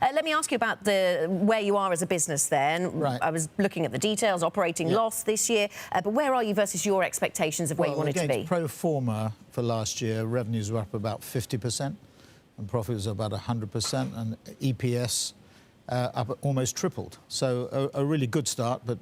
Let me ask you about where you are as a business then. Right. I was looking at the details, operating loss this year, but where are you versus your expectations of where you want it to be? Pro forma for last year, revenues were up about 50% and profit was about 100%, and EPS up almost tripled. So a really good start, but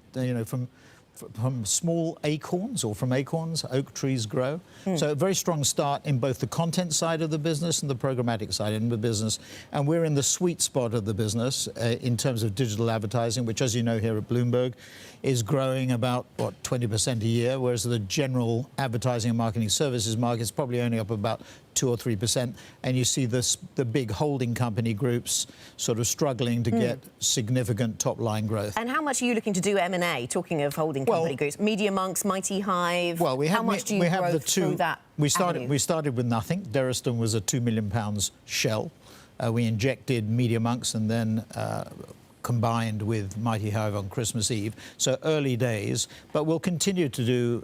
from small acorns, or from acorns, oak trees grow. So a very strong start in both the content side of the business and the programmatic side of the business. And we're in the sweet spot of the business in terms of digital advertising, which, as you know, here at Bloomberg, is growing about, 20% a year, whereas the general advertising and marketing services market is probably only up about 2 or 3%. And you see the big holding company groups sort of struggling to get significant top-line growth. And how much are you looking to do M&A, talking of holding company groups? Media Monks, Mighty Hive? Well, how much do you grow through that We started with nothing. Derriston was a £2 million shell. We injected Media Monks and then combined with Mighty Hive on Christmas Eve. So early days, but we'll continue to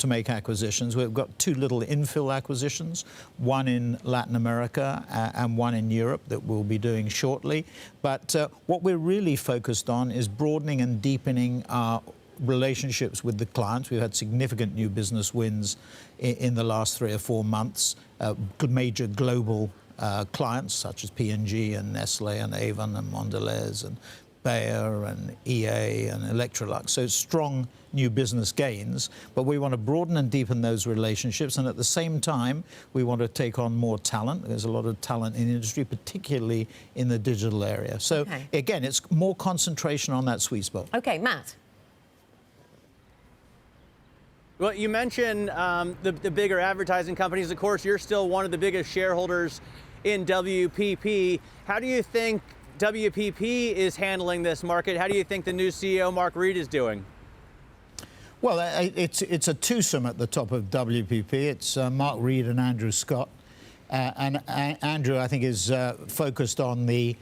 make acquisitions. We've got 2 little infill acquisitions, one in Latin America and one in Europe that we'll be doing shortly. But what we're really focused on is broadening and deepening our relationships with the clients. We've had significant new business wins in the last 3 or 4 months, major global clients such as P&G and Nestle and Avon and Mondelez and Bayer and EA and Electrolux. So strong new business gains, but we want to broaden and deepen those relationships, and at the same time we want to take on more talent. There's a lot of talent in the industry, particularly in the digital area. So again, it's more concentration on that sweet spot. Okay, Matt. Well, you mentioned the bigger advertising companies. Of course, you're still one of the biggest shareholders in WPP. How do you think WPP is handling this market? How do you think the new CEO, Mark Reed, is doing? Well, it's a twosome at the top of WPP. It's Mark Reed and Andrew Scott. And Andrew, I think, is focused on the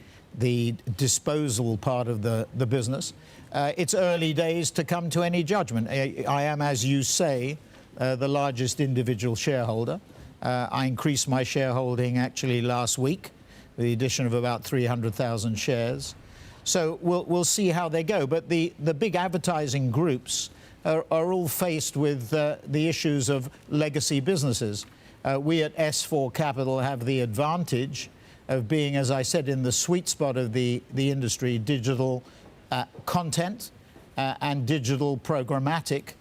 disposal part of the business. It's early days to come to any judgment. I am, as you say, the largest individual shareholder. I increased my shareholding actually last week, with the addition of about 300,000 shares. So we'll see how they go. But the big advertising groups are all faced with the issues of legacy businesses. We at S4 Capital have the advantage of being, as I said, in the sweet spot of the industry, digital content and digital programmatic,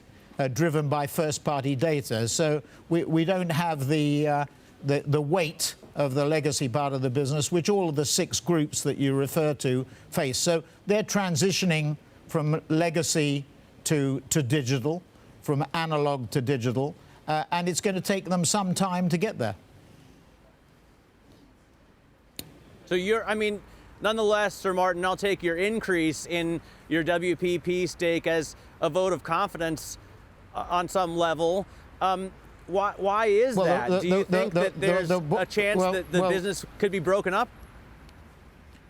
driven by first-party data. So we don't have the weight of the legacy part of the business, which all of the 6 groups that you refer to face. So they're transitioning from legacy to digital, from analog to digital, and it's going to take them some time to get there. So nonetheless, Sir Martin, I'll take your increase in your WPP stake as a vote of confidence on some level. Why is that? Do you think that there's a chance that the business could be broken up?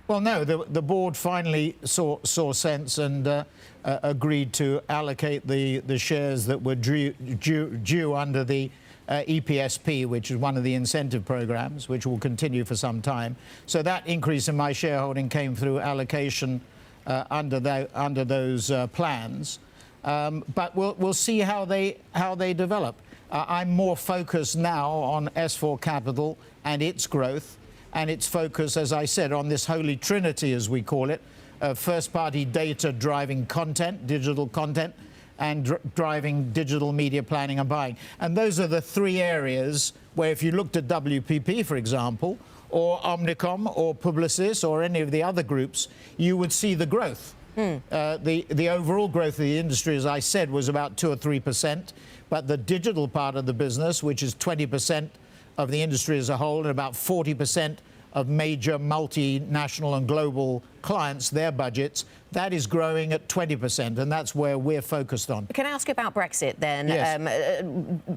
Well, no. The board finally saw sense and agreed to allocate the shares that were due under the EPSP, which is one of the incentive programs, which will continue for some time. So that increase in my shareholding came through allocation under those plans. But we'll see how they develop. I'm more focused now on S4 Capital and its growth, and its focus, as I said, on this holy trinity, as we call it, of first-party data driving content, digital content, and driving digital media planning and buying. And those are the 3 areas where, if you looked at WPP, for example, or Omnicom or Publicis or any of the other groups, you would see the growth. The overall growth of the industry, as I said, was about 2 or 3%. But the digital part of the business, which is 20% of the industry as a whole, and about 40% of major multinational and global clients, their budgets, that is growing at 20%, and that's where we're focused on. Can I ask you about Brexit then? Yes.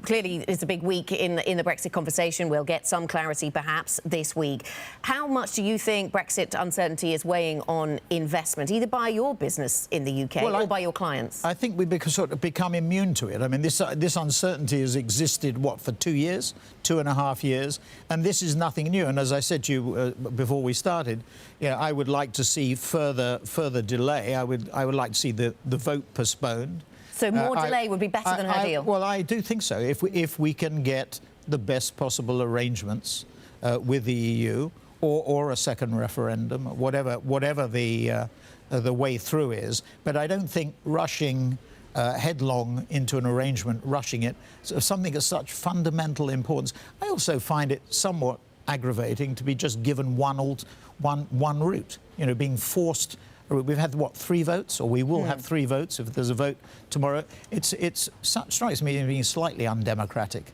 Clearly, it's a big week in the Brexit conversation. We'll get some clarity perhaps this week. How much do you think Brexit uncertainty is weighing on investment, either by your business in the UK or by your clients? I think we've sort of become immune to it. I mean, this uncertainty has existed, for 2 years, 2.5 years, and this is nothing new. And as I said to you before we started, Yeah, I would like to see further delay. I would like to see the vote postponed. So more delay would be better than her deal? Well, I do think so. If we can get the best possible arrangements with the EU, or a second referendum, whatever the way through is. But I don't think rushing headlong into an arrangement, rushing it, something of such fundamental importance. I also find it somewhat aggravating to be just given one route. You know, being forced. We've had, what, 3 votes, or we will have 3 votes if there's a vote tomorrow. It strikes me as being slightly undemocratic.